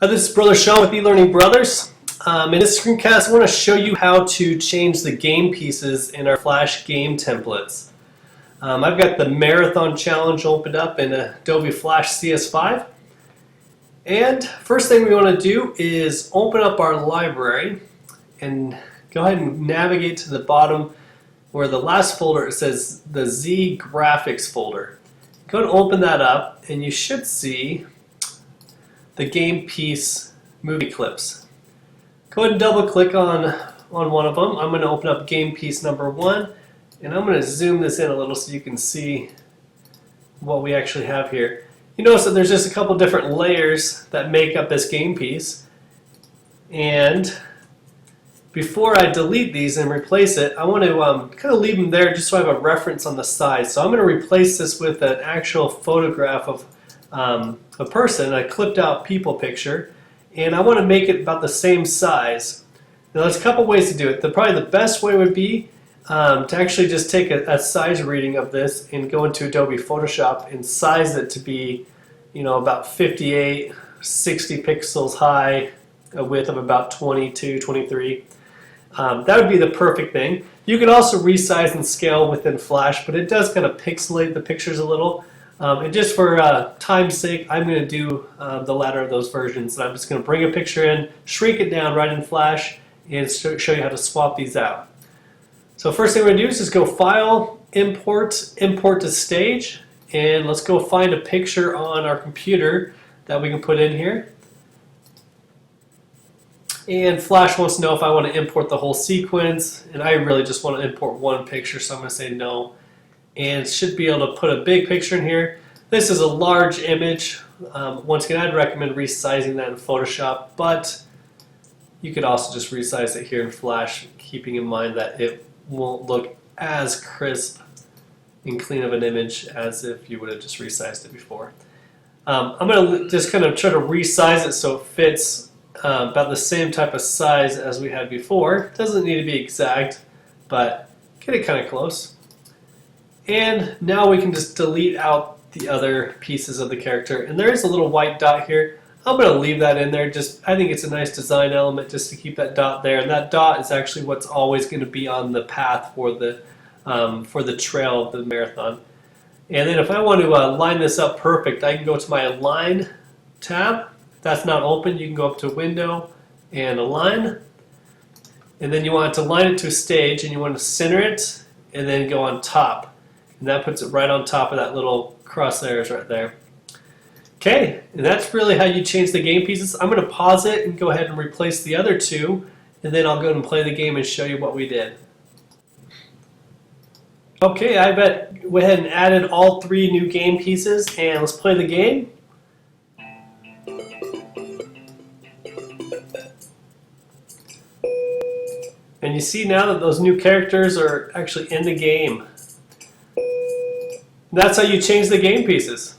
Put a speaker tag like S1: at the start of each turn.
S1: Hi, this is Brother Sean with eLearning Brothers. In this screencast, I want to show you how to change the game pieces in our Flash game templates. I've got the Marathon Challenge opened up in Adobe Flash CS5. And first thing we want to do is open up our library and go ahead and navigate to the bottom where the last folder, it says the Z Graphics folder. Go and open that up and you should see the game piece movie clips. Go ahead and double click on one of them. I'm going to open up game piece number 1 and I'm going to zoom this in a little so you can see what we actually have here. You notice that there's just a couple different layers that make up this game piece, and before I delete these and replace it, I want to kind of leave them there just so I have a reference on the side. So I'm going to replace this with an actual photograph of a person, a clipped out people picture, and I want to make it about the same size. Now there's a couple ways to do it. Probably the best way would be to actually just take a size reading of this and go into Adobe Photoshop and size it to be, about 58, 60 pixels high, a width of about 22, 23. That would be the perfect thing. You can also resize and scale within Flash, but it does kind of pixelate the pictures a little. And just for time's sake, I'm going to do the latter of those versions. And I'm just going to bring a picture in, shrink it down right in Flash, and show you how to swap these out. So first thing we're going to do is just go File, Import, Import to Stage, and let's go find a picture on our computer that we can put in here. And Flash wants to know if I want to import the whole sequence, and I really just want to import one picture, so I'm going to say no. And should be able to put a big picture in here. This is a large image. Once again, I'd recommend resizing that in Photoshop, but you could also just resize it here in Flash, keeping in mind that it won't look as crisp and clean of an image as if you would have just resized it before. I'm going to just kind of try to resize it so it fits about the same type of size as we had before. It doesn't need to be exact, but get it kind of close. And now we can just delete out the other pieces of the character. And there is a little white dot here. I'm going to leave that in there. I think it's a nice design element just to keep that dot there. And that dot is actually what's always going to be on the path for the trail of the marathon. And then if I want to line this up perfect, I can go to my Align tab. If that's not open, you can go up to Window and Align. And then you want to line it to a stage, and you want to center it and then go on top. And that puts it right on top of that little crosshairs right there. Okay, and that's really how you change the game pieces. I'm going to pause it and go ahead and replace the other two, and then I'll go and play the game and show you what we did. Okay, I went ahead and added all 3 new game pieces, and let's play the game. And you see now that those new characters are actually in the game. That's how you change the game pieces.